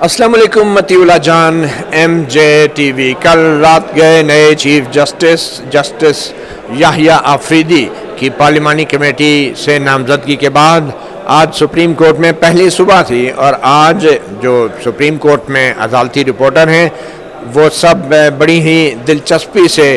السلام علیکم مطیع جان M J T V. کل رات گئے نئے چیف جسٹس یحییٰ آفریدی کی پارلیمانی کمیٹی سے نامزدگی کے بعد آج سپریم کورٹ میں پہلی صبح تھی، اور آج جو سپریم کورٹ میں عدالتی رپورٹر ہیں وہ سب بڑی ہی دلچسپی سے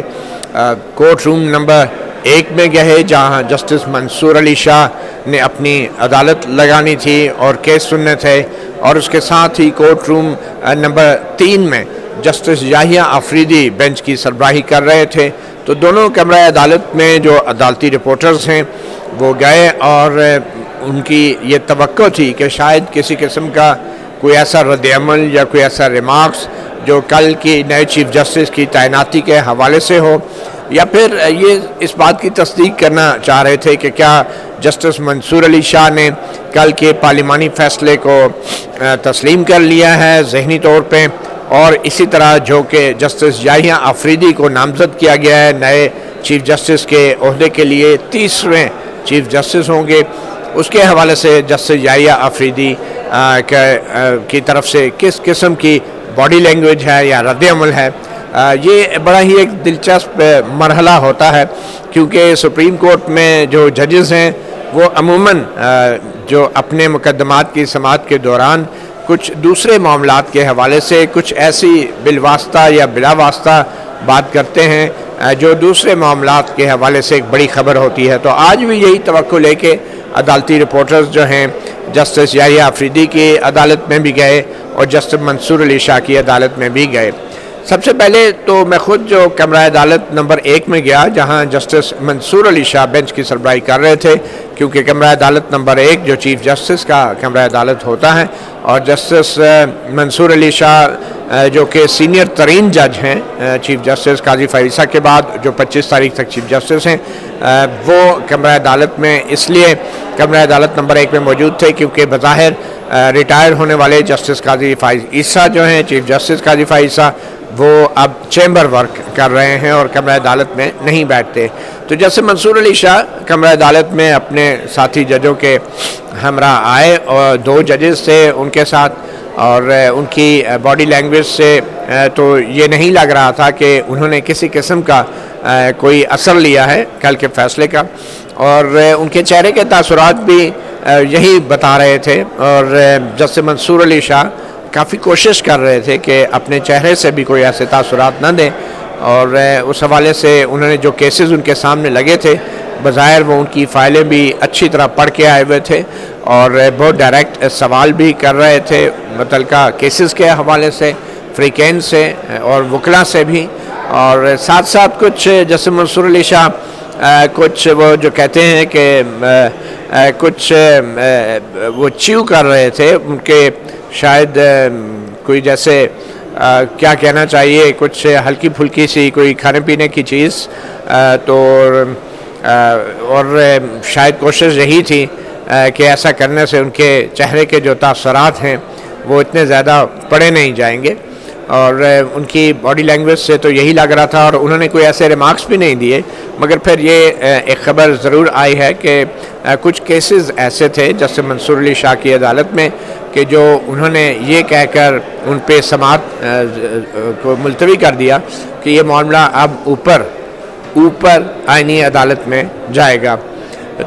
کورٹ روم نمبر 1 میں گئے، جہاں جسٹس منصور علی شاہ نے اپنی عدالت لگانی تھی اور کیس سننے تھے، اور اس کے ساتھ ہی کورٹ روم نمبر 3 میں جسٹس یحییٰ آفریدی بینچ کی سربراہی کر رہے تھے. تو دونوں کمرہ عدالت میں جو عدالتی رپورٹرز ہیں وہ گئے، اور ان کی یہ توقع تھی کہ شاید کسی قسم کا کوئی ایسا رد عمل یا کوئی ایسا ریمارکس جو کل کی نئے چیف جسٹس کی تعیناتی کے حوالے سے ہو، یا پھر یہ اس بات کی تصدیق کرنا چاہ رہے تھے کہ کیا جسٹس منصور علی شاہ نے کل کے پارلیمانی فیصلے کو تسلیم کر لیا ہے ذہنی طور پہ، اور اسی طرح جو کہ جسٹس یحییٰ آفریدی کو نامزد کیا گیا ہے نئے چیف جسٹس کے عہدے کے لیے، 30ویں چیف جسٹس ہوں گے، اس کے حوالے سے جسٹس یحییٰ آفریدی کی طرف سے کس قسم کی باڈی لینگویج ہے یا رد عمل ہے. یہ بڑا ہی ایک دلچسپ مرحلہ ہوتا ہے، کیونکہ سپریم کورٹ میں جو ججز ہیں وہ عموماً جو اپنے مقدمات کی سماعت کے دوران کچھ دوسرے معاملات کے حوالے سے کچھ ایسی بالواسطہ یا بلا واسطہ بات کرتے ہیں جو دوسرے معاملات کے حوالے سے ایک بڑی خبر ہوتی ہے. تو آج بھی یہی توقع لے کے عدالتی رپورٹرز جو ہیں جسٹس یحییٰ آفریدی کی عدالت میں بھی گئے اور جسٹس منصور علی شاہ کی عدالت میں بھی گئے. سب سے پہلے تو میں خود جو کمرہ عدالت نمبر 1 میں گیا، جہاں جسٹس منصور علی شاہ بینچ کی سربراہی کر رہے تھے، کیونکہ کمرہ عدالت نمبر 1 جو چیف جسٹس کا کمرہ عدالت ہوتا ہے، اور جسٹس منصور علی شاہ جو کہ سینئر ترین جج ہیں چیف جسٹس قاضی فائزہ کے بعد، جو 25 تاریخ تک چیف جسٹس ہیں، وہ کمرہ عدالت میں اس لیے کمرہ عدالت نمبر 1 میں موجود تھے کیونکہ بظاہر ریٹائر ہونے والے جسٹس قاضی فائز عیسیٰ جو ہیں چیف جسٹس قاضی فائز عیسیٰ، وہ اب چیمبر ورک کر رہے ہیں اور کمرہ عدالت میں نہیں بیٹھتے. تو جسٹس منصور علی شاہ کمرہ عدالت میں اپنے ساتھی ججوں کے ہمراہ آئے، اور 2 ججز تھے ان کے ساتھ، اور ان کی باڈی لینگویج سے تو یہ نہیں لگ رہا تھا کہ انہوں نے کسی قسم کا کوئی اثر لیا ہے کل کے فیصلے کا، اور ان کے چہرے کے تاثرات بھی یہی بتا رہے تھے. اور جسٹس منصور علی شاہ کافی کوشش کر رہے تھے کہ اپنے چہرے سے بھی کوئی ایسے تاثرات نہ دیں، اور اس حوالے سے انہوں نے جو کیسز ان کے سامنے لگے تھے بظاہر وہ ان کی فائلیں بھی اچھی طرح پڑھ کے آئے ہوئے تھے، اور بہت ڈائریکٹ سوال بھی کر رہے تھے متعلقہ کیسز کے حوالے سے، فریقین سے اور وکلاء سے بھی. اور ساتھ ساتھ کچھ جسٹس منصور علی شاہ کچھ وہ جو کہتے ہیں کہ کچھ وہ چیو کر رہے تھے، ان کے شاید کوئی جیسے کیا کہنا چاہیے، کچھ ہلکی پھلکی سی کوئی کھانے پینے کی چیز، تو اور شاید کوشش یہی تھی کہ ایسا کرنے سے ان کے چہرے کے جو تاثرات ہیں وہ اتنے زیادہ پڑے نہیں جائیں گے، اور ان کی باڈی لینگویج سے تو یہی لگ رہا تھا، اور انہوں نے کوئی ایسے ریمارکس بھی نہیں دیے. مگر پھر یہ ایک خبر ضرور آئی ہے کہ کچھ کیسز ایسے تھے جسٹس منصور علی شاہ کی عدالت میں کہ جو انہوں نے یہ کہہ کر ان پہ سماعت کو ملتوی کر دیا کہ یہ معاملہ اب اوپر آئینی عدالت میں جائے گا.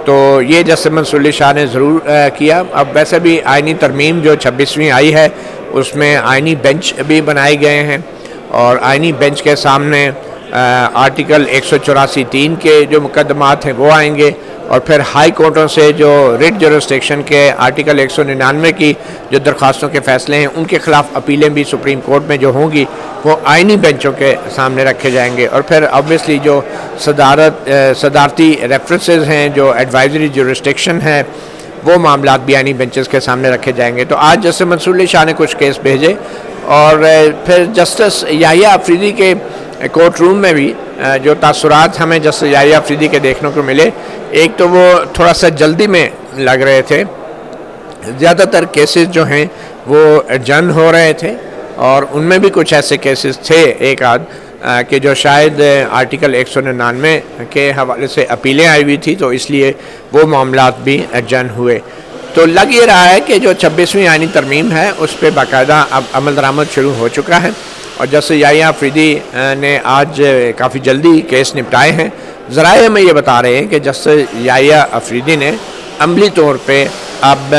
تو یہ جسٹس منصور علی شاہ نے ضرور کیا. اب ویسے بھی آئینی ترمیم جو 26ویں آئی ہے اس میں آئینی بینچ بھی بنائے گئے ہیں، اور آئینی بینچ کے سامنے آرٹیکل 184(3) کے جو مقدمات ہیں وہ آئیں گے، اور پھر ہائی کورٹوں سے جو ریٹ جورسڈکشن کے آرٹیکل 199 کی جو درخواستوں کے فیصلے ہیں ان کے خلاف اپیلیں بھی سپریم کورٹ میں جو ہوں گی وہ آئینی بینچوں کے سامنے رکھے جائیں گے. اور پھر آبویسلی جو صدارتی ریفرنسز ہیں، جو ایڈوائزری جورسڈکشن ہے، وہ معاملات بھی آئینی بینچز کے سامنے رکھے جائیں گے. تو آج جسٹس منصور علی شاہ نے کچھ کیس بھیجے، اور پھر جسٹس یحییٰ آفریدی کے کورٹ روم میں بھی جو تاثرات ہمیں جسٹس یحییٰ آفریدی کے دیکھنے کو ملے، ایک تو وہ تھوڑا سا جلدی میں لگ رہے تھے، زیادہ تر کیسز جو ہیں وہ ایڈجرن ہو رہے تھے، اور ان میں بھی کچھ ایسے کیسز تھے ایک آدھ کہ جو شاید آرٹیکل 199 کے حوالے سے اپیلیں آئی ہوئی تھی، تو اس لیے وہ معاملات بھی ایڈجرن ہوئے. تو لگ یہ رہا ہے کہ جو 26ویں آئینی ترمیم ہے اس پہ باقاعدہ اب عمل درآمد شروع ہو چکا ہے، اور جسٹس یحییٰ آفریدی نے آج کافی جلدی کیس نپٹائے ہیں۔ ذرائع میں یہ بتا رہے ہیں کہ جسٹس یحییٰ آفریدی نے عملی طور پہ اب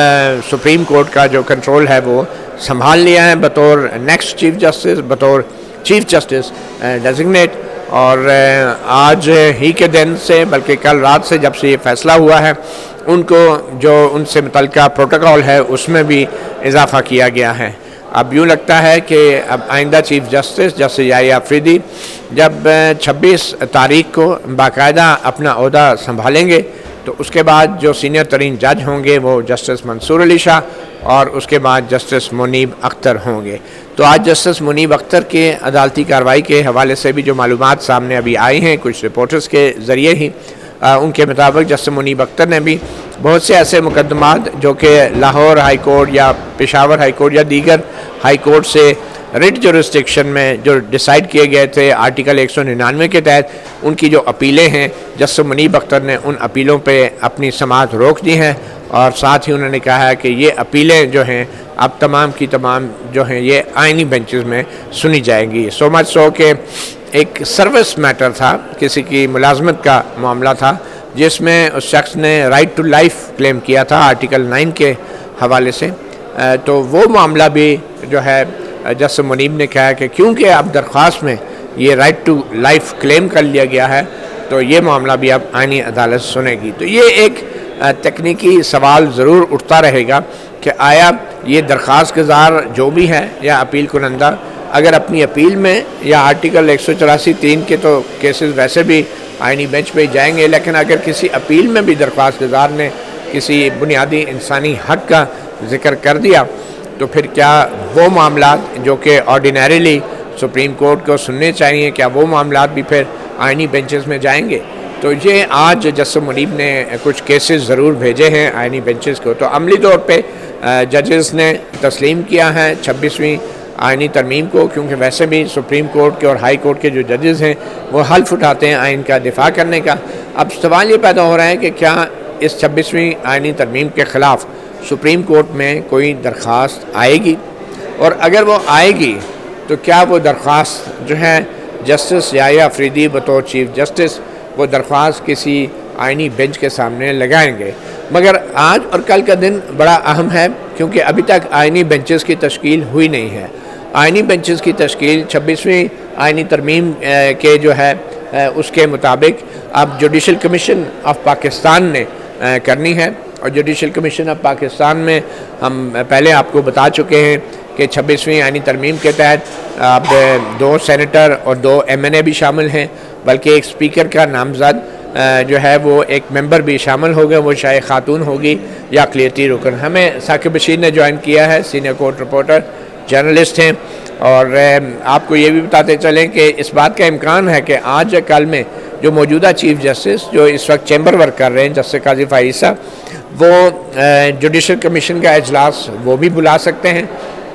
سپریم کورٹ کا جو کنٹرول ہے وہ سنبھال لیا ہے بطور نیکسٹ چیف جسٹس، بطور چیف جسٹس ڈیزگنیٹ، اور آج ہی کے دن سے بلکہ کل رات سے جب سے یہ فیصلہ ہوا ہے ان کو جو ان سے متعلقہ پروٹوکول ہے اس میں بھی اضافہ کیا گیا ہے۔ اب یوں لگتا ہے کہ اب آئندہ چیف جسٹس جسٹس یحییٰ آفریدی جب 26 تاریخ کو باقاعدہ اپنا عہدہ سنبھالیں گے تو اس کے بعد جو سینئر ترین جج ہوں گے وہ جسٹس منصور علی شاہ اور اس کے بعد جسٹس منیب اختر ہوں گے۔ تو آج جسٹس منیب اختر کے عدالتی کارروائی کے حوالے سے بھی جو معلومات سامنے ابھی آئی ہیں کچھ رپورٹرز کے ذریعے ہی، ان کے مطابق جسٹس منیب اختر نے بھی بہت سے ایسے مقدمات جو کہ لاہور ہائی کورٹ یا پشاور ہائی کورٹ یا دیگر ہائی کورٹ سے ریٹ جورسڈکشن میں جو ڈیسائیڈ کیے گئے تھے آرٹیکل 199 کے تحت، ان کی جو اپیلیں ہیں جسٹس منیب اختر نے ان اپیلوں پہ اپنی سماعت روک دی ہیں، اور ساتھ ہی انہوں نے کہا ہے کہ یہ اپیلیں جو ہیں اب تمام کی تمام جو ہیں یہ آئینی بینچز میں سنی جائیں گی۔ سو مچ سو کہ ایک سروس میٹر تھا، کسی کی ملازمت کا معاملہ تھا جس میں اس شخص نے رائٹ ٹو لائف کلیم کیا تھا آرٹیکل 9 کے حوالے سے، تو وہ معاملہ بھی جو ہے جسٹس منیب نے کہا کہ کیونکہ اب درخواست میں یہ رائٹ ٹو لائف کلیم کر لیا گیا ہے تو یہ معاملہ بھی اب آئینی عدالت سنے گی۔ تو یہ ایک تکنیکی سوال ضرور اٹھتا رہے گا کہ آیا یہ درخواست گزار جو بھی ہے یا اپیل کنندہ اگر اپنی اپیل میں یا آرٹیکل 184(3) کے تو کیسز ویسے بھی آئینی بینچ پہ جائیں گے، لیکن اگر کسی اپیل میں بھی درخواست گزار نے کسی بنیادی انسانی حق کا ذکر کر دیا تو پھر کیا وہ معاملات جو کہ آرڈینریلی سپریم کورٹ کو سننے چاہیے، کیا وہ معاملات بھی پھر آئینی بینچز میں جائیں گے؟ تو یہ آج جسٹس منیب نے کچھ کیسز ضرور بھیجے ہیں آئینی بینچز کو۔ تو عملی طور پہ ججز نے تسلیم کیا ہے 26ویں آئینی ترمیم کو، کیونکہ ویسے بھی سپریم کورٹ کے اور ہائی کورٹ کے جو ججز ہیں وہ حلف اٹھاتے ہیں آئین کا دفاع کرنے کا۔ اب سوال یہ پیدا ہو رہا ہے کہ کیا اس 26ویں آئینی ترمیم کے خلاف سپریم کورٹ میں کوئی درخواست آئے گی، اور اگر وہ آئے گی تو کیا وہ درخواست جو ہے جسٹس یحییٰ آفریدی بطور چیف جسٹس وہ درخواست کسی آئینی بینچ کے سامنے لگائیں گے؟ مگر آج اور کل کا دن بڑا اہم ہے کیونکہ ابھی تک آئینی بینچز کی تشکیل ہوئی نہیں ہے۔ آئینی بینچز کی تشکیل 26ویں آئینی ترمیم کے جو ہے اس کے مطابق اب جوڈیشل کمیشن آف پاکستان نے کرنی ہے، اور جوڈیشل کمیشن آف پاکستان میں ہم پہلے آپ کو بتا چکے ہیں کہ 26ویں آئینی ترمیم کے تحت اب 2 سینیٹر اور 2 MNA بھی شامل ہیں، بلکہ ایک اسپیکر کا نامزد جو ہے وہ ایک ممبر بھی شامل ہوگا، وہ شاید خاتون ہوگی یا اقلیتی رکن۔ ہمیں ثاقب بشیر نے جوائن کیا ہے، سینئر کورٹ رپورٹر جرنلسٹ ہیں، اور آپ کو یہ بھی بتاتے چلیں کہ اس بات کا امکان ہے کہ آج یا کل میں جو موجودہ چیف جسٹس جو اس وقت چیمبر ورک کر رہے ہیں جسٹس قاضی فائز صاحب، وہ جوڈیشل کمیشن کا اجلاس وہ بھی بلا سکتے ہیں،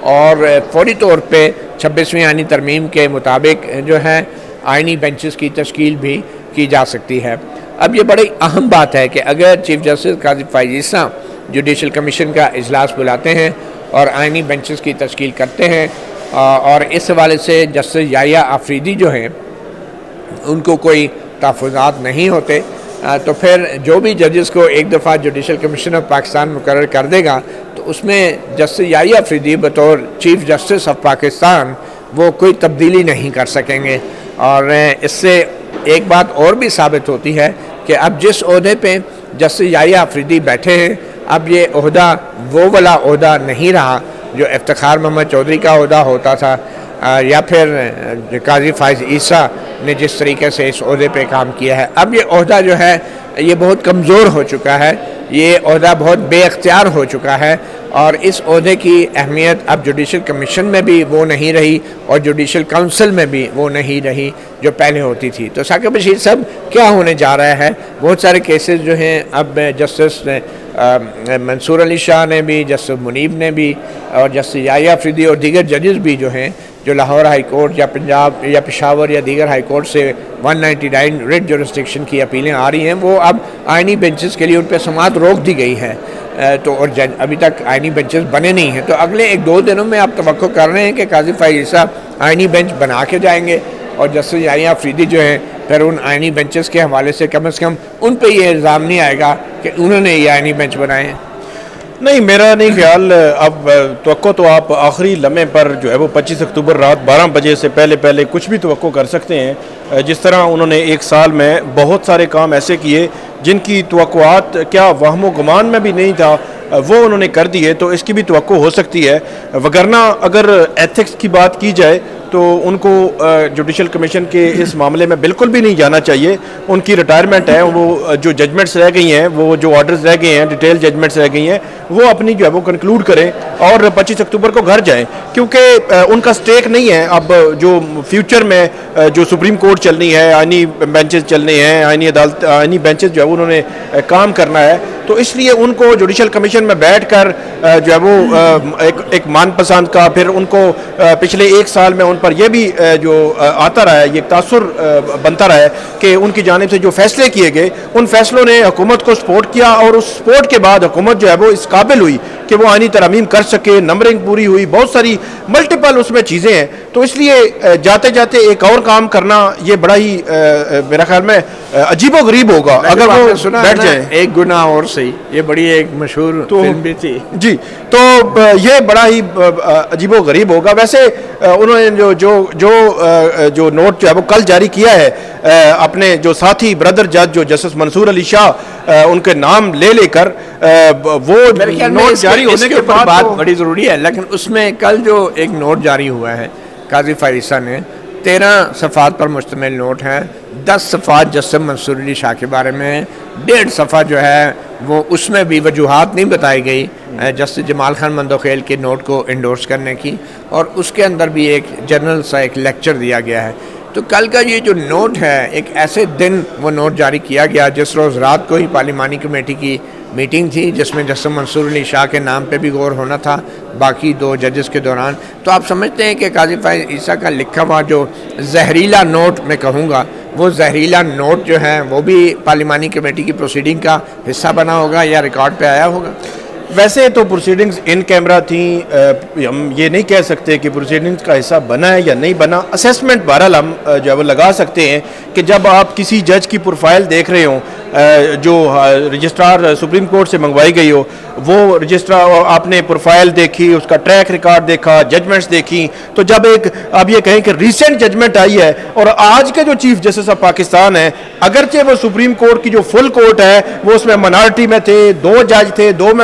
اور فوری طور پہ 26ویں آئینی ترمیم کے مطابق جو ہے آئینی بینچز کی تشکیل بھی کی جا سکتی ہے۔ اب یہ بڑی اہم بات ہے کہ اگر چیف جسٹس قاضی فائز صاحب جوڈیشل کمیشن کا اجلاس بلاتے ہیں اور آئینی بینچز کی تشکیل کرتے ہیں، اور اس حوالے سے جسٹس یحییٰ آفریدی جو ہیں ان کو کوئی تحفظات نہیں ہوتے، تو پھر جو بھی ججز کو ایک دفعہ جوڈیشل کمیشن آف پاکستان مقرر کر دے گا تو اس میں جسٹس یحییٰ آفریدی بطور چیف جسٹس آف پاکستان وہ کوئی تبدیلی نہیں کر سکیں گے۔ اور اس سے ایک بات اور بھی ثابت ہوتی ہے کہ اب جس عہدے پہ جسٹس یحییٰ آفریدی بیٹھے ہیں اب یہ عہدہ وہ والا عہدہ نہیں رہا جو افتخار محمد چودھری کا عہدہ ہوتا تھا، یا پھر قاضی فائز عیسیٰ نے جس طریقے سے اس عہدے پہ کام کیا ہے۔ اب یہ عہدہ جو ہے یہ بہت کمزور ہو چکا ہے، یہ عہدہ بہت بے اختیار ہو چکا ہے، اور اس عہدے کی اہمیت اب جوڈیشل کمیشن میں بھی وہ نہیں رہی اور جوڈیشل کونسل میں بھی وہ نہیں رہی جو پہلے ہوتی تھی۔ تو ثاقب بشیر صاحب کیا ہونے جا رہا ہے؟ بہت سارے کیسز جو ہیں اب جسٹس منصور علی شاہ نے بھی، جسٹس منیب نے بھی، اور جسٹس یحییٰ آفریدی اور دیگر ججز بھی جو ہیں جو لاہور ہائی کورٹ یا پنجاب یا پشاور یا دیگر ہائی کورٹ سے 199 ریٹ جورسڈکشن کی اپیلیں آ رہی ہیں، وہ اب آئینی بینچز کے لیے ان پہ سماعت روک دی گئی ہے۔ تو اور جج ابھی تک آئینی بینچز بنے نہیں ہیں، تو اگلے 1-2 دنوں میں آپ توقع کر رہے ہیں کہ قاضی فائز عیسیٰ آئینی بینچ بنا کے جائیں گے، اور جسٹس یحییٰ آفریدی جو ہیں پھر ان آئینی بینچز کے حوالے سے کم ان پہ یہ الزام نہیں آئے گا کہ انہوں نے یہ آئینی بینچ بنائے ہیں؟ نہیں، میرا نہیں خیال. اب توقع تو آپ آخری لمحے پر جو ہے وہ 25 اکتوبر رات 12 بجے سے پہلے کچھ بھی توقع کر سکتے ہیں. جس طرح انہوں نے ایک سال میں بہت سارے کام ایسے کیے جن کی توقعات کیا وہم و گمان میں بھی نہیں تھا، وہ انہوں نے کر دیے، تو اس کی بھی توقع ہو سکتی ہے. وگرنہ اگر ایتھکس کی بات کی جائے تو ان کو جوڈیشل کمیشن کے اس معاملے میں بالکل بھی نہیں جانا چاہیے. ان کی ریٹائرمنٹ ہے، وہ جو ججمنٹس رہ گئی ہیں، وہ جو آرڈرز رہ گئے ہیں، ڈیٹیل ججمنٹس رہ گئی ہیں، وہ اپنی جو ہے وہ کنکلوڈ کریں اور 25 اکتوبر کو گھر جائیں، کیونکہ ان کا سٹیک نہیں ہے اب جو فیوچر میں جو سپریم کورٹ چلنی ہے، آئینی بینچز چلنے ہیں، آئینی بینچز جو ہے انہوں نے کام کرنا ہے. تو اس لیے ان کو جوڈیشل کمیشن میں بیٹھ کر جو ہے وہ ایک مان پسند کا، پھر ان کو پچھلے 1 سال میں ان پر یہ بھی جو آتا رہا ہے، یہ تاثر بنتا رہا ہے کہ ان کی جانب سے جو فیصلے کیے گئے ان فیصلوں نے حکومت کو سپورٹ کیا، اور اس سپورٹ کے بعد حکومت جو ہے وہ اس قابل ہوئی کہ وہ آئینی ترامیم کر سکے، نمبرنگ پوری ہوئی، بہت ساری ملٹیپل اس میں چیزیں ہیں. تو اس لیے جاتے جاتے ایک اور کام کرنا یہ بڑا ہی میرا خیال میں عجیب و غریب ہوگا اگر وہ بیٹھ جائیں. ایک گناہ اور صحیح، یہ بڑی ایک مشہور فلم بھی تھی جی. تو یہ بڑا ہی عجیب و غریب ہوگا. ویسے انہوں نے جو نوٹ جو ہے وہ کل جاری کیا ہے اپنے جو ساتھی بردر جج جو جسٹس منصور علی شاہ ان کے نام لے کر، وہ نوٹ جاری ہونے کے بعد بات بڑی ضروری ہے. لیکن اس میں کل جو ایک نوٹ جاری ہوا ہے قاضی فائز عیسیٰ نے، 13 صفحات پر مشتمل نوٹ ہے. 10 صفحات جسٹس منصور علی شاہ کے بارے میں، 1.5 صفحہ جو ہے وہ اس میں بھی وجوہات نہیں بتائی گئی جسٹس جمال خان مندوخیل کے نوٹ کو انڈورس کرنے کی، اور اس کے اندر بھی ایک جنرل سا ایک لیکچر دیا گیا ہے. تو کل کا یہ جو نوٹ ہے، ایک ایسے دن وہ نوٹ جاری کیا گیا جس روز رات کو ہی پارلیمانی کمیٹی کی میٹنگ تھی جس میں جسٹس منصور علی شاہ کے نام پہ بھی غور ہونا تھا، باقی 2 ججز کے دوران. تو آپ سمجھتے ہیں کہ قاضی فائز عیسیٰ کا لکھا ہوا جو زہریلا نوٹ میں کہوں گا، وہ زہریلا نوٹ جو ہے وہ بھی پارلیمانی کمیٹی کی پروسیڈنگ کا حصہ بنا ہوگا یا ریکارڈ پہ آیا ہوگا؟ ویسے تو پروسیڈنگز ان کیمرہ تھیں، ہم یہ نہیں کہہ سکتے کہ پروسیڈنگز کا حصہ بنا ہے یا نہیں بنا. اسیسمنٹ بہرحال ہم جو ہے وہ لگا سکتے ہیں کہ جب آپ کسی جج کی پروفائل دیکھ رہے ہوں جو رجسٹرار سپریم کورٹ سے منگوائی گئی ہو، وہ رجسٹرار آپ نے پروفائل دیکھی، اس کا ٹریک ریکارڈ دیکھا، ججمنٹس دیکھی، تو جب آپ یہ کہیں کہ ریسنٹ ججمنٹ آئی ہے اور آج کے جو چیف جسٹس آف پاکستان ہیں، اگرچہ وہ سپریم کورٹ کی جو فل کورٹ ہے وہ اس میں منارٹی میں تھے، 2 جج تھے، 2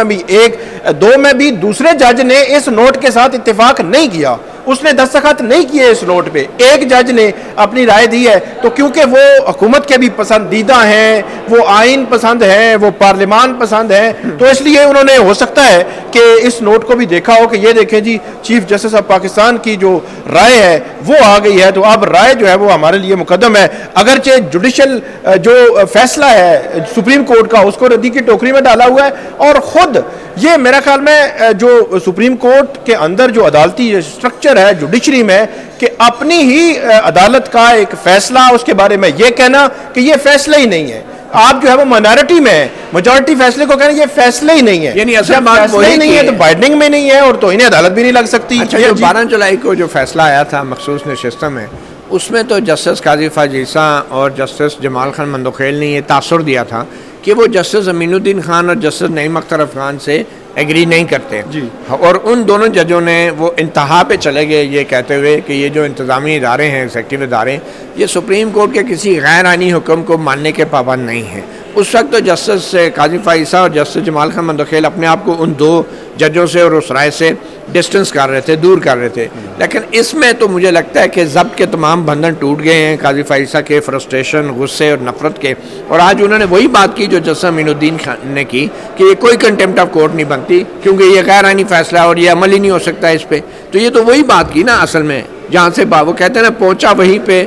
میں بھی دوسرے جج نے اس نوٹ کے ساتھ اتفاق نہیں کیا، اس نے دستخط نہیں کیے اس نوٹ پہ، ایک جج نے اپنی رائے دی ہے. تو کیونکہ وہ حکومت کے بھی پسندیدہ ہیں، وہ آئین پسند ہیں، وہ پارلیمان پسند ہیں، تو اس لیے انہوں نے ہو سکتا ہے کہ اس نوٹ کو بھی دیکھا ہو کہ یہ دیکھیں جی چیف جسٹس آف پاکستان کی جو رائے ہے وہ آ گئی ہے، تو اب رائے جو ہے وہ ہمارے لیے مقدم ہے. اگرچہ جوڈیشل جو فیصلہ ہے سپریم کورٹ کا اس کو ردی کی ٹوکری میں ڈالا ہوا ہے، اور خود یہ میرا خیال میں جو سپریم کورٹ کے اندر جو عدالتی سٹرکچر ہے جوڈیشری میں، کہ اپنی ہی عدالت کا ایک فیصلہ اس کے بارے میں یہ کہنا کہ یہ فیصلہ ہی نہیں ہے. آپ جو ہے وہ مائنارٹی میں ہیں، میجورٹی فیصلے کو کہنا یہ فیصلہ ہی نہیں ہے، یعنی اصل بات فیصلہ ہی نہیں ہے تو بائنڈنگ میں نہیں ہے اور توہین عدالت بھی نہیں لگ سکتی. اچھا، جو 12 جولائی کو جو فیصلہ آیا تھا مخصوص نشستوں میں، اس میں تو جسٹس قاضی فائز عیسیٰ اور جسٹس جمال خان مندوخیل نے یہ تاثر دیا تھا کہ وہ جسٹس امین الدین خان اور جسٹس نعیم اختر افغان سے ایگری نہیں کرتے جی، اور ان دونوں ججوں نے وہ انتہا پہ چلے گئے یہ کہتے ہوئے کہ یہ جو انتظامی ادارے ہیں، ایگزیکٹو ادارے، یہ سپریم کورٹ کے کسی غیر آئینی حکم کو ماننے کے پابند نہیں ہیں. اس وقت تو جسٹس قاضی فائز عیسیٰ اور جسٹس جمال خان مندوخیل اپنے آپ کو ان 2 ججوں سے اور اس رائے سے ڈسٹنس کر رہے تھے، دور کر رہے تھے. لیکن اس میں تو مجھے لگتا ہے کہ ضبط کے تمام بندھن ٹوٹ گئے ہیں قاضی فائز عیسیٰ کے فرسٹریشن، غصے اور نفرت کے، اور آج انہوں نے وہی بات کی جو جسٹس امین الدین خان نے کی کہ یہ کوئی کنٹیمپٹ آف کورٹ نہیں بنتی کیونکہ یہ غیر آئینی فیصلہ ہے اور یہ عمل ہی نہیں ہو سکتا اس پہ. تو یہ تو وہی بات کی نا اصل میں، جہاں سے وہ کہتے ہیں نا پہنچا وہیں پہ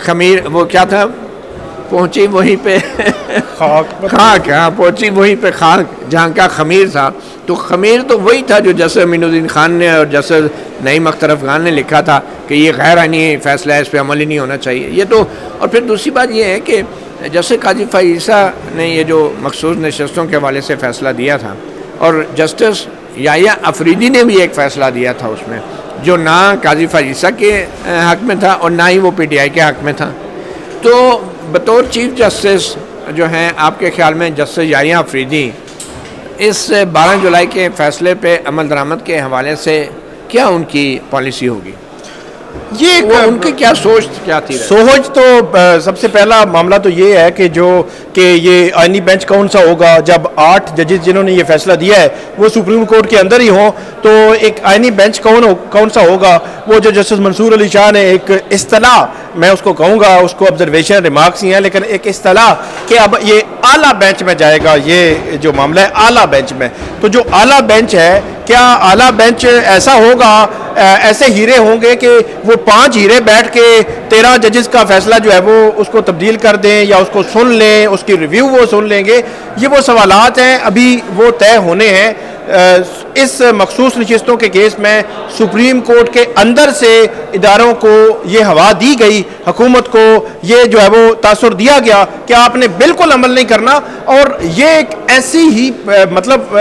خمیر، وہ کیا تھا، پہنچی وہیں پہ خاک، ہاں پہنچی وہیں پہ خاک جہاں کا خمیر تھا. تو خمیر تو وہی تھا جو جسٹس امین الدین خان نے اور جسٹس نعیم اختر افغان نے لکھا تھا کہ یہ غیر آئینی فیصلہ ہے، اس پہ عمل ہی نہیں ہونا چاہیے. یہ تو، اور پھر دوسری بات یہ ہے کہ جیسے قاضی فائز عیسیٰ نے یہ جو مخصوص نشستوں کے حوالے سے فیصلہ دیا تھا، اور جسٹس یحییٰ افریدی نے بھی ایک فیصلہ دیا تھا اس میں، جو نہ قاضی فائزہ کے حق میں تھا اور نہ ہی وہ پی ٹی آئی کے حق میں تھا. تو بطور چیف جسٹس جو ہیں آپ کے خیال میں جسٹس یحییٰ افریدی اس 12 جولائی کے فیصلے پہ عمل درآمد کے حوالے سے کیا ان کی پالیسی ہوگی؟ یہ وہ ان کی کیا سوچ کیا تھی؟ سوچ تو سب سے پہلا معاملہ تو یہ ہے کہ یہ آئینی بینچ کون سا ہوگا. جب 8 ججز جنہوں نے یہ فیصلہ دیا ہے وہ سپریم کورٹ کے اندر ہی ہوں تو ایک آئینی بینچ کون سا ہوگا. وہ جو جسٹس منصور علی شاہ نے ایک اصطلاح، میں اس کو کہوں گا، اس کو آبزرویشن ریمارکس ہی ہیں لیکن ایک اصطلاح کہ اب یہ اعلیٰ بینچ میں جائے گا، یہ جو معاملہ ہے اعلیٰ بینچ میں. تو جو اعلیٰ بینچ ہے، کیا اعلیٰ بینچ ایسا ہوگا، ایسے ہیرے ہوں گے کہ وہ 5 ہیرے بیٹھ کے 13 ججز کا فیصلہ جو ہے وہ اس کو تبدیل کر دیں یا اس کو سن لیں، اس کی ریویو وہ سن لیں گے؟ یہ وہ سوالات ہیں، ابھی وہ طے ہونے ہیں. اس مخصوص نشستوں کے کیس میں سپریم کورٹ کے اندر سے اداروں کو یہ ہوا دی گئی، حکومت کو یہ جو ہے وہ تاثر دیا گیا کہ آپ نے بالکل عمل نہیں کرنا، اور یہ ایک ایسی ہی مطلب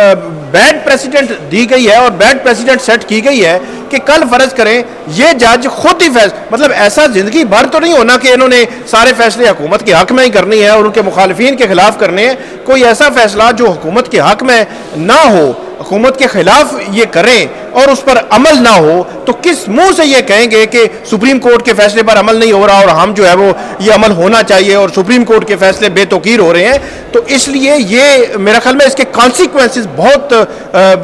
بیڈ پریسیڈنٹ دی گئی ہے اور بیڈ پریسیڈنٹ سیٹ کی گئی ہے کہ کل فرض کریں یہ جج خود ہی مطلب ایسا زندگی بھر تو نہیں ہونا کہ انہوں نے سارے فیصلے حکومت کے حق میں ہی کرنی ہے اور ان کے مخالفین کے خلاف کرنے ہیں. کوئی ایسا فیصلہ جو حکومت کے حق میں نہ ہو، حکومت کے خلاف یہ کریں اور اس پر عمل نہ ہو، تو کس منہ سے یہ کہیں گے کہ سپریم کورٹ کے فیصلے پر عمل نہیں ہو رہا اور ہم جو ہے وہ یہ عمل ہونا چاہیے اور سپریم کورٹ کے فیصلے بے توقیر ہو رہے ہیں. تو اس لیے یہ میرا خیال میں اس کے کانسیکوینسز بہت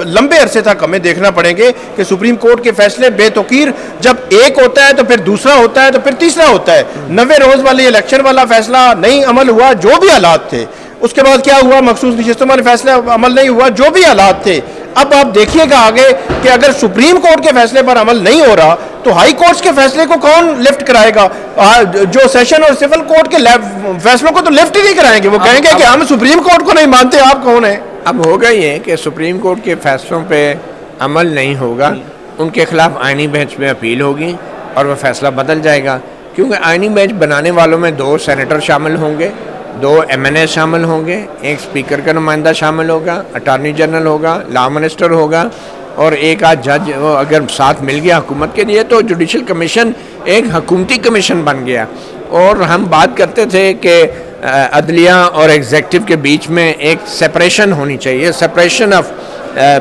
لمبے عرصے تک ہمیں دیکھنا پڑیں گے کہ سپریم کورٹ کے فیصلے بے توقیر جب ایک ہوتا ہے تو پھر دوسرا ہوتا ہے تو پھر تیسرا ہوتا ہے. 90 روز والی الیکشن والا فیصلہ نہیں عمل ہوا، جو بھی حالات تھے. اس کے بعد کیا ہوا؟ مخصوص نشستوں والے فیصلے عمل نہیں ہوا، جو بھی حالات تھے. اب آپ دیکھیے گا آگے کہ اگر سپریم کورٹ کے فیصلے پر عمل نہیں ہو رہا تو ہائی کورٹس کے فیصلے کو کون لفٹ کرائے گا؟ جو سیشن اور سول کورٹ کے فیصلوں کو تو لفٹ ہی نہیں کرائیں گے. وہ کہیں گے کہ ہم سپریم کورٹ کو نہیں مانتے، آپ کون ہیں؟ اب ہوگا یہ کہ سپریم کورٹ کے فیصلوں پہ عمل نہیں ہوگا، ان کے خلاف آئینی بینچ میں اپیل ہوگی اور وہ فیصلہ بدل جائے گا، کیونکہ آئینی بینچ بنانے والوں میں 2 سینیٹر شامل ہوں گے، 2 MNA شامل ہوں گے، ایک اسپیکر کا نمائندہ شامل ہوگا، اٹارنی جنرل ہوگا، لا منسٹر ہوگا اور ایک آدھ جج اگر ساتھ مل گیا حکومت کے لیے تو جوڈیشل کمیشن ایک حکومتی کمیشن بن گیا. اور ہم بات کرتے تھے کہ عدلیہ اور ایگزیکٹو کے بیچ میں ایک سپریشن ہونی چاہیے، سپریشن آف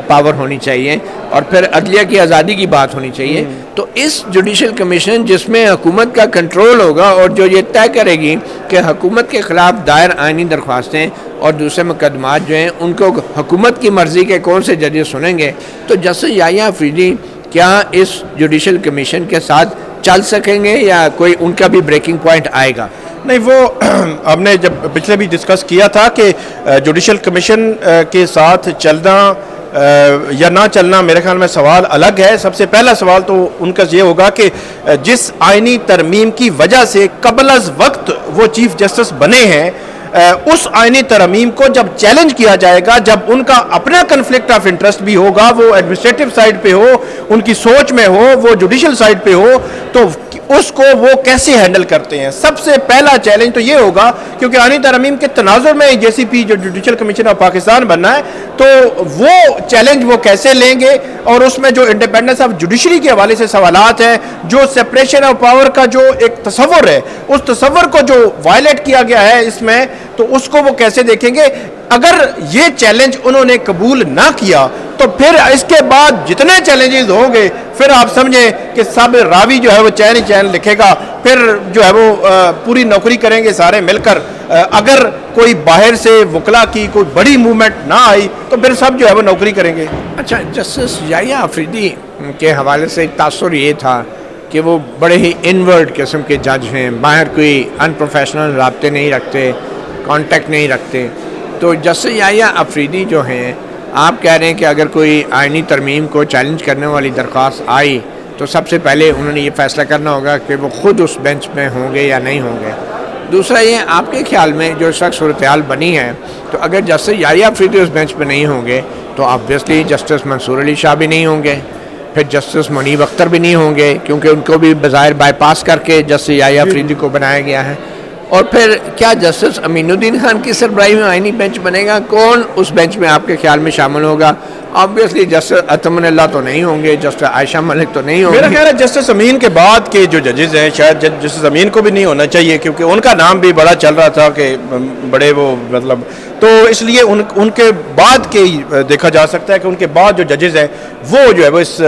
پاور ہونی چاہیے اور پھر عدلیہ کی آزادی کی بات ہونی چاہیے. تو اس جوڈیشل کمیشن جس میں حکومت کا کنٹرول ہوگا اور جو یہ طے کرے گی کہ حکومت کے خلاف دائر آئینی درخواستیں اور دوسرے مقدمات جو ہیں ان کو حکومت کی مرضی کے کون سے ججز سنیں گے، تو جسٹس یحییٰ افریدی کیا اس جوڈیشل کمیشن کے ساتھ چل سکیں گے یا کوئی ان کا بھی بریکنگ پوائنٹ آئے گا؟ نہیں، وہ ہم نے جب پچھلے بھی ڈسکس کیا تھا کہ جوڈیشل کمیشن کے ساتھ چلنا یا نہ چلنا میرے خیال میں سوال الگ ہے. سب سے پہلا سوال تو ان کا یہ ہوگا کہ جس آئینی ترمیم کی وجہ سے قبل از وقت وہ چیف جسٹس بنے ہیں، اس آئینی ترمیم کو جب چیلنج کیا جائے گا، جب ان کا اپنا کنفلکٹ آف انٹرسٹ بھی ہوگا، وہ ایڈمنسٹریٹو سائڈ پہ ہو، ان کی سوچ میں ہو، وہ جوڈیشل سائڈ پہ ہو، تو اس کو وہ کیسے ہینڈل کرتے ہیں. سب سے پہلا چیلنج تو یہ ہوگا، کیونکہ آئینی ترمیم کے تناظر میں JCP جو جوڈیشل کمیشن آف پاکستان بننا ہے، تو وہ چیلنج وہ کیسے لیں گے اور اس میں جو انڈیپینڈنس آف جوڈیشری کے حوالے سے سوالات ہیں، جو سپریشن آف پاور کا جو ایک تصور ہے، اس تصور کو جو وائلیٹ کیا گیا ہے اس میں، تو اس کو وہ کیسے دیکھیں گے. اگر یہ چیلنج انہوں نے قبول نہ کیا تو پھر اس کے بعد جتنے چیلنجز ہوں گے پھر آپ سمجھیں کہ سب راوی جو ہے وہ چین ہی چین لکھے گا، پھر جو ہے وہ پوری نوکری کریں گے سارے مل کر. اگر کوئی باہر سے وکلا کی کوئی بڑی موومنٹ نہ آئی تو پھر سب جو ہے وہ نوکری کریں گے. اچھا، جسٹس یحییٰ افریدی کے حوالے سے ایک تاثر یہ تھا کہ وہ بڑے ہی انورڈ قسم کے جج ہیں، باہر کوئی ان پروفیشنل رابطے نہیں رکھتے، کانٹیکٹ نہیں رکھتے. تو جسٹس یحییٰ افریدی جو ہیں، آپ کہہ رہے ہیں کہ اگر کوئی آئینی ترمیم کو چیلنج کرنے والی درخواست آئی تو سب سے پہلے انہوں نے یہ فیصلہ کرنا ہوگا کہ وہ خود اس بینچ میں ہوں گے یا نہیں ہوں گے. دوسرا یہ، آپ کے خیال میں جو اس وقت صورتحال بنی ہے، تو اگر جسٹس یحییٰ افریدی اس بینچ پہ نہیں ہوں گے تو آبویسلی جسٹس منصور علی شاہ بھی نہیں ہوں گے، پھر جسٹس منیب اختر بھی نہیں ہوں گے، کیونکہ ان کو بھی بظاہر بائی پاس کر کے جسٹس یحییٰ افریدی کو بنایا گیا ہے. اور پھر کیا جسٹس امین الدین خان کی سربراہی میں آئینی بینچ بنے گا؟ کون اس بینچ میں آپ کے خیال میں شامل ہوگا؟ آبویسلی جسٹس اطمن اللہ تو نہیں ہوں گے، جسٹس عائشہ ملک تو نہیں ہوں میرا گے. خیال ہے جسٹس امین کے بعد کے جو ججز ہیں شاید جسٹس امین کو بھی نہیں ہونا چاہیے، کیونکہ ان کا نام بھی بڑا چل رہا تھا کہ بڑے وہ مطلب، تو اس لیے ان کے بعد کے دیکھا جا سکتا ہے کہ ان کے بعد جو ججز ہیں وہ جو ہے وہ اس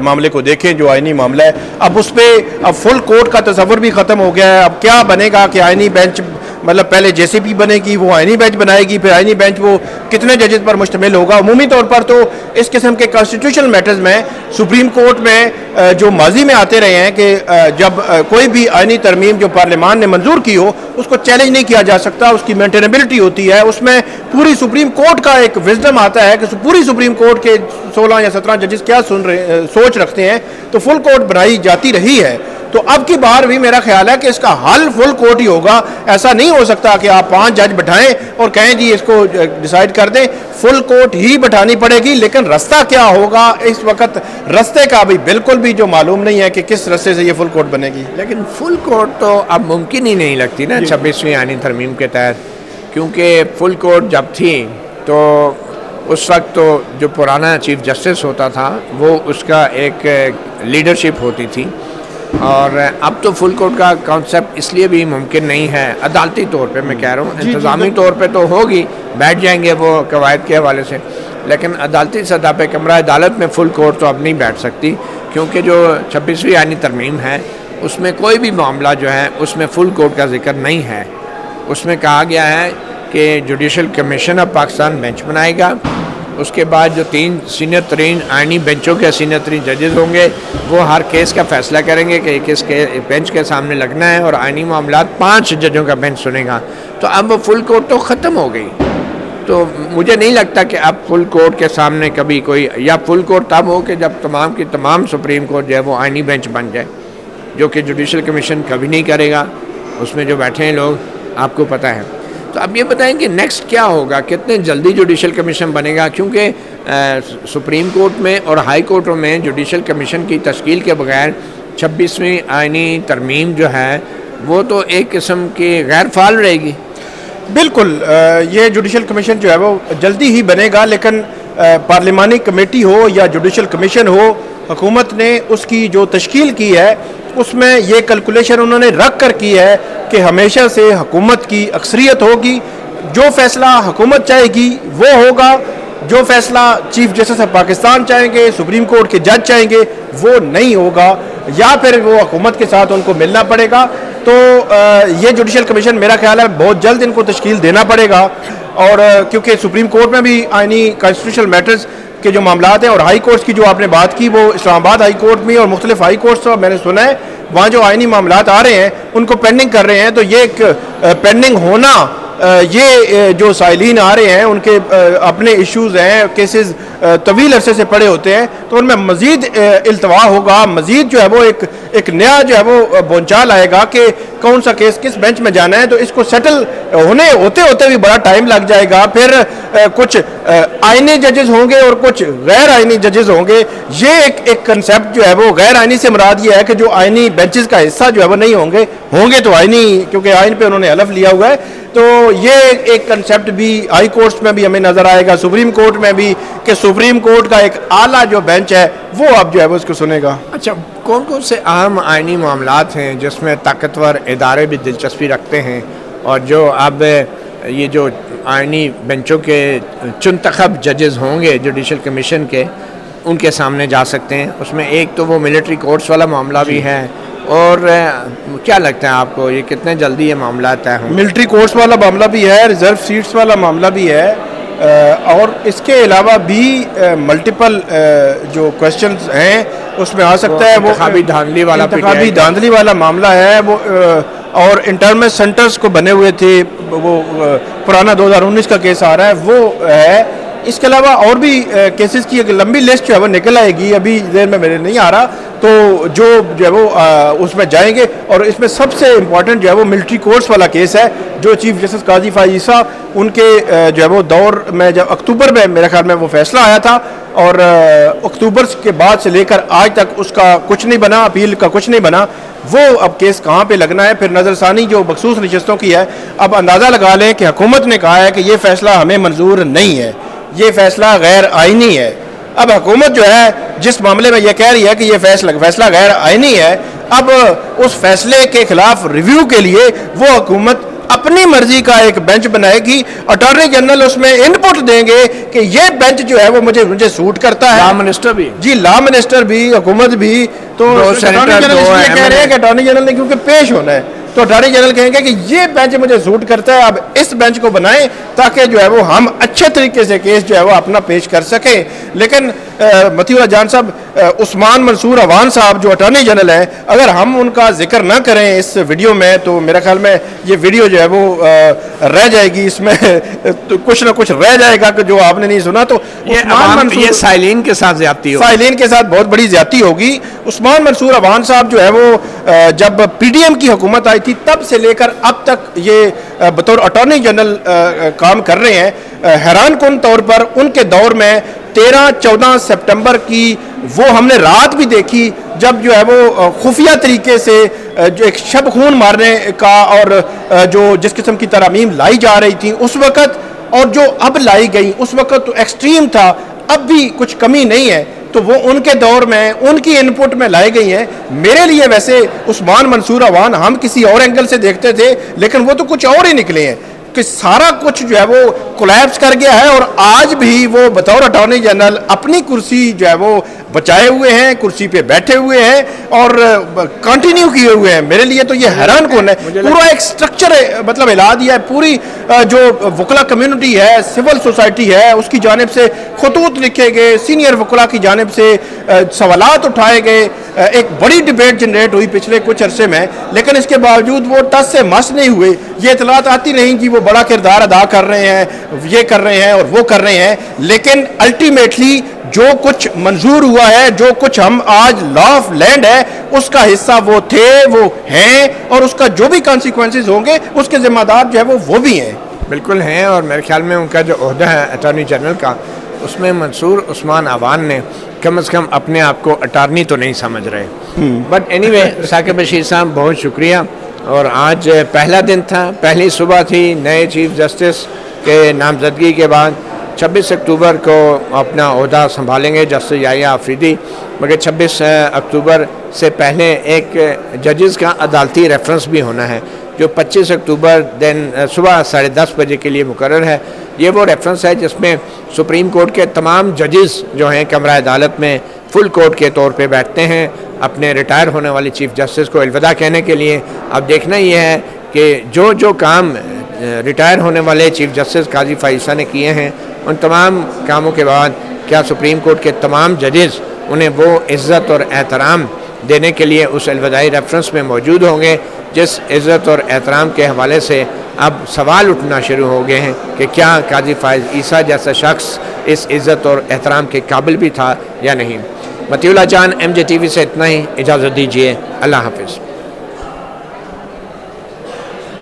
معاملے کو دیکھیں جو آئینی معاملہ ہے. اب اس پہ اب فل کورٹ کا تصور بھی ختم ہو گیا ہے. اب کیا بنے گا کہ آئینی بینچ مطلب پہلے جے سی پی بنے گی، وہ آئینی بینچ بنائے گی، پھر آئینی بینچ وہ کتنے ججز پر مشتمل ہوگا. عمومی طور پر تو اس قسم کے کانسٹیٹیوشنل میٹرز میں سپریم کورٹ میں جو ماضی میں آتے رہے ہیں کہ جب کوئی بھی آئینی ترمیم جو پارلیمان نے منظور کی ہو اس کو چیلنج نہیں کیا جا سکتا، اس کی مینٹینیبلٹی ہوتی ہے. اس میں پوری سپریم کورٹ کا ایک وزڈم آتا ہے کہ پوری سپریم کورٹ کے 16 یا 17 ججز کیا سوچ رکھتے ہیں، تو فل کورٹ بنائی جاتی رہی ہے. تو اب کی بار بھی میرا خیال ہے کہ اس کا حل فل کورٹ ہی ہوگا. ایسا نہیں ہو سکتا کہ آپ 5 جج بٹھائیں اور کہیں جی اس کو ڈیسائیڈ کر دیں. فل کورٹ ہی بٹھانی پڑے گی، لیکن رستہ کیا ہوگا اس وقت رستے کا بھی بالکل بھی جو معلوم نہیں ہے کہ کس رستے سے یہ فل کورٹ بنے گی. لیکن فل کورٹ تو اب ممکن ہی نہیں لگتی نا 26ویں آئینی ترمیم کے تحت، کیونکہ فل کورٹ جب تھی تو اس وقت تو جو پرانا چیف جسٹس ہوتا تھا وہ اس کا ایک لیڈرشپ ہوتی تھی، اور اب تو فل کورٹ کا کانسیپٹ اس لیے بھی ممکن نہیں ہے عدالتی طور پہ، میں کہہ رہا ہوں انتظامی طور پہ تو ہوگی، بیٹھ جائیں گے وہ قواعد کے حوالے سے، لیکن عدالتی سطح پہ کمرہ عدالت میں فل کورٹ تو اب نہیں بیٹھ سکتی، کیونکہ جو 26ویں آئینی ترمیم ہے اس میں کوئی بھی معاملہ جو ہے اس میں فل کورٹ کا ذکر نہیں ہے. اس میں کہا گیا ہے کہ judicial commission of Pakistan bench بنائے گا، اس کے بعد جو 3 سینئر ترین آئینی بینچوں کے سینئر ترین ججز ہوں گے وہ ہر کیس کا فیصلہ کریں گے کہ کس کے بینچ کے سامنے لگنا ہے، اور آئینی معاملات 5 ججوں کا بینچ سنے گا. تو اب وہ فل کورٹ تو ختم ہو گئی. تو مجھے نہیں لگتا کہ اب فل کورٹ کے سامنے کبھی کوئی، یا فل کورٹ تب ہو کہ جب تمام کی تمام سپریم کورٹ جو ہے وہ آئینی بینچ بن جائے، جو کہ جوڈیشل کمیشن کبھی نہیں کرے گا. اس میں جو بیٹھے ہیں لوگ آپ کو پتہ ہے. تو اب یہ بتائیں کہ نیکسٹ کیا ہوگا، کتنے جلدی جوڈیشل کمیشن بنے گا، کیونکہ سپریم کورٹ میں اور ہائی کورٹوں میں جوڈیشل کمیشن کی تشکیل کے بغیر 26ویں آئینی ترمیم جو ہے وہ تو ایک قسم کی غیر فعال رہے گی. بالکل یہ جوڈیشل کمیشن جو ہے وہ جلدی ہی بنے گا، لیکن پارلیمانی کمیٹی ہو یا جوڈیشل کمیشن ہو، حکومت نے اس کی جو تشکیل کی ہے اس میں یہ کیلکولیشن انہوں نے رکھ کر کی ہے کہ ہمیشہ سے حکومت کی اکثریت ہوگی، جو فیصلہ حکومت چاہے گی وہ ہوگا، جو فیصلہ چیف جسٹس آف پاکستان چاہیں گے، سپریم کورٹ کے جج چاہیں گے وہ نہیں ہوگا، یا پھر وہ حکومت کے ساتھ ان کو ملنا پڑے گا. تو یہ جوڈیشل کمیشن میرا خیال ہے بہت جلد ان کو تشکیل دینا پڑے گا. اور کیونکہ سپریم کورٹ میں بھی آئینی کانسٹیٹیوشنل میٹرز کے جو معاملات ہیں، اور ہائی کورٹس کی جو آپ نے بات کی، وہ اسلام آباد ہائی کورٹ میں اور مختلف ہائی کورٹس میں نے سنا ہے وہاں جو آئینی معاملات آ رہے ہیں ان کو پینڈنگ کر رہے ہیں. تو یہ ایک پینڈنگ ہونا، یہ جو سائلین آ رہے ہیں ان کے اپنے ایشوز ہیں، کیسز طویل عرصے سے پڑے ہوتے ہیں، تو ان میں مزید التوا ہوگا، مزید جو ہے وہ ایک نیا جو ہے وہ بونچال آئے گا کہ کون سا کیس کس بینچ میں جانا ہے. تو اس کو سیٹل ہوتے بھی بڑا ٹائم لگ جائے گا. پھر کچھ آئینی ججز ہوں گے اور کچھ غیر آئینی ججز ہوں گے. یہ ایک کنسیپٹ جو ہے وہ غیر آئینی سے مراد یہ ہے کہ جو آئینی بینچز کا حصہ جو ہے وہ نہیں ہوں گے تو آئینی، کیونکہ آئین پہ انہوں نے حلف لیا ہوا ہے. تو یہ ایک کنسیپٹ بھی ہائی کورٹس میں بھی ہمیں نظر آئے گا، سپریم کورٹ میں بھی، کہ سپریم کورٹ کا ایک اعلیٰ جو بینچ ہے وہ اب جو ہے وہ اس کو سنے گا. اچھا، کون کون سے اہم آئینی معاملات ہیں جس میں طاقتور ادارے بھی دلچسپی رکھتے ہیں اور جو اب یہ جو آئینی بینچوں کے چنتخب ججز ہوں گے جوڈیشل کمیشن کے، ان کے سامنے جا سکتے ہیں؟ اس میں ایک تو وہ ملٹری کورٹس والا معاملہ بھی ہے، اور کیا لگتا ہے آپ کو یہ کتنے جلدی یہ معاملات طے ہوں گے؟ ملٹری کورٹس والا معاملہ بھی ہے، ریزرو سیٹس والا معاملہ بھی ہے، اور اس کے علاوہ بھی ملٹیپل جو کوشچنز ہیں اس میں آ سکتا ہے وہ انتخابی دھاندلی والا معاملہ ہے وہ، اور انٹرنل سینٹرز کو بنے ہوئے تھے، وہ پرانا 2019 کا کیس آ رہا ہے وہ ہے. اس کے علاوہ اور بھی کیسز کی ایک لمبی لسٹ جو ہے وہ نکل آئے گی، ابھی ذہن میں میرے نہیں آ رہا، تو جو ہے وہ اس میں جائیں گے. اور اس میں سب سے امپورٹنٹ جو ہے وہ ملٹری کورٹس والا کیس ہے، جو چیف جسٹس قاضی فائز عیسیٰ ان کے جو ہے وہ دور میں، جب اکتوبر میں میرے خیال میں وہ فیصلہ آیا تھا، اور اکتوبر کے بعد سے لے کر آج تک اس کا کچھ نہیں بنا، اپیل کا کچھ نہیں بنا. وہ اب کیس کہاں پہ لگنا ہے؟ پھر نظر ثانی جو مخصوص نشستوں کی ہے، اب اندازہ لگا لیں کہ حکومت نے کہا ہے کہ یہ فیصلہ ہمیں منظور نہیں ہے، یہ فیصلہ غیر آئینی ہے. اب حکومت جو ہے جس معاملے میں یہ کہہ رہی ہے کہ یہ فیصلہ غیر آئینی ہے، اب اس فیصلے کے خلاف ریویو کے لیے وہ حکومت اپنی مرضی کا ایک بینچ بنائے گی. اٹارنی جنرل اس میں ان پٹ دیں گے کہ یہ بینچ جو ہے وہ مجھے سوٹ کرتا ہے. لا منسٹر بھی جی، لا منسٹر بھی، حکومت بھی. تو اٹارنی جنرل اس لیے کہہ رہے ہیں کہ اٹارنی جنرل نے کیونکہ پیش ہونا ہے تو اٹارنی جنرل کہیں گے کہ یہ بینچ مجھے سوٹ کرتا ہے، اب اس بینچ کو بنائیں تاکہ جو ہے وہ ہم اچھے طریقے سے کیس جو ہے وہ اپنا پیش کر سکیں. لیکن مطیع اللہ جان صاحب، عثمان منصور عوان صاحب جو اٹارنی جنرل ہیں، اگر ہم ان کا ذکر نہ کریں اس ویڈیو میں تو میرا خیال میں یہ ویڈیو جو ہے وہ رہ جائے گی، اس میں کچھ نہ کچھ رہ جائے گا کہ جو آپ نے نہیں سنا. تو یہ سائلین کے ساتھ زیادتی ہوگی، سائلین کے ساتھ بہت بڑی زیادتی ہوگی. عثمان منصور عوان صاحب جو ہے وہ جب پی ڈی ایم کی حکومت آئی تھی تب سے لے کر اب تک یہ بطور اٹارنی جنرل کام کر رہے ہیں. حیران کن طور پر ان کے دور میں 13-14 سپٹمبر کی وہ ہم نے رات بھی دیکھی جب جو ہے وہ خفیہ طریقے سے جو ایک شب خون مارنے کا اور جو جس قسم کی ترامیم لائی جا رہی تھیں اس وقت اور جو اب لائی گئی اس وقت تو ایکسٹریم تھا، اب بھی کچھ کمی نہیں ہے. تو وہ ان کے دور میں ان کی ان پٹ میں لائی گئی ہیں. میرے لیے ویسے عثمان منصور عوان ہم کسی اور اینگل سے دیکھتے تھے، لیکن وہ تو کچھ اور ہی نکلے ہیں کہ سارا کچھ جو ہے وہ کولیپس کر گیا ہے. اور آج بھی وہ بطور اٹارنی جنرل اپنی کرسی جو ہے وہ بچائے ہوئے ہیں، کرسی پہ بیٹھے ہوئے ہیں اور کنٹینیو کیے ہوئے ہیں. میرے لیے تو یہ حیران کن ہے. پورا ایک سٹرکچر مطلب ہلا دیا ہے. پوری جو وکلا کمیونٹی ہے، سول سوسائٹی ہے، اس کی جانب سے خطوط لکھے گئے، سینئر وکلا کی جانب سے سوالات اٹھائے گئے، ایک بڑی ڈیبیٹ جنریٹ ہوئی پچھلے کچھ عرصے میں. لیکن اس کے باوجود وہ ٹس سے مس نہیں ہوئے. یہ اطلاعات آتی نہیں کہ وہ بڑا کردار ادا کر رہے ہیں، یہ کر رہے ہیں اور وہ کر رہے ہیں. لیکن الٹیمیٹلی جو کچھ منظور ہوا ہے، جو کچھ ہم آج لا آف لینڈ ہے اس کا حصہ وہ تھے، وہ ہیں، اور اس کا جو بھی کانسیکوینسز ہوں گے اس کے ذمہ دار جو ہے وہ بھی ہیں. بالکل ہیں. اور میرے خیال میں ان کا جو عہدہ ہے اٹارنی جنرل کا، اس میں منصور عثمان عوان نے کم از کم اپنے آپ کو اٹارنی تو نہیں سمجھ رہے. But any way Saqib Bashir صاحب بہت شکریہ. اور آج پہلا دن تھا، پہلی صبح تھی نئے چیف جسٹس کے نامزدگی کے بعد. 26 اکتوبر کو اپنا عہدہ سنبھالیں گے جسٹس یحییٰ آفریدی. مگر 26 اکتوبر سے پہلے ایک ججز کا عدالتی ریفرنس بھی ہونا ہے جو 25 اکتوبر دن صبح 10:30 بجے کے لیے مقرر ہے. یہ وہ ریفرنس ہے جس میں سپریم کورٹ کے تمام ججز جو ہیں کمرہ عدالت میں فل کورٹ کے طور پہ بیٹھتے ہیں اپنے ریٹائر ہونے والی چیف جسٹس کو الوداع کہنے کے لیے. اب دیکھنا یہ ہے کہ جو کام ریٹائر ہونے والے چیف جسٹس قاضی فائز نے کیے ہیں ان تمام کاموں کے بعد کیا سپریم کورٹ کے تمام ججز انہیں وہ عزت اور احترام دینے کے لیے اس الوداعی ریفرنس میں موجود ہوں گے جس عزت اور احترام کے حوالے سے اب سوال اٹھنا شروع ہو گئے ہیں کہ کیا قاضی فائز عیسیٰ جیسا شخص اس عزت اور احترام کے قابل بھی تھا یا نہیں. مطیع اللہ جان، MJ TV سے اتنا ہی. اجازت دیجیے. اللہ حافظ.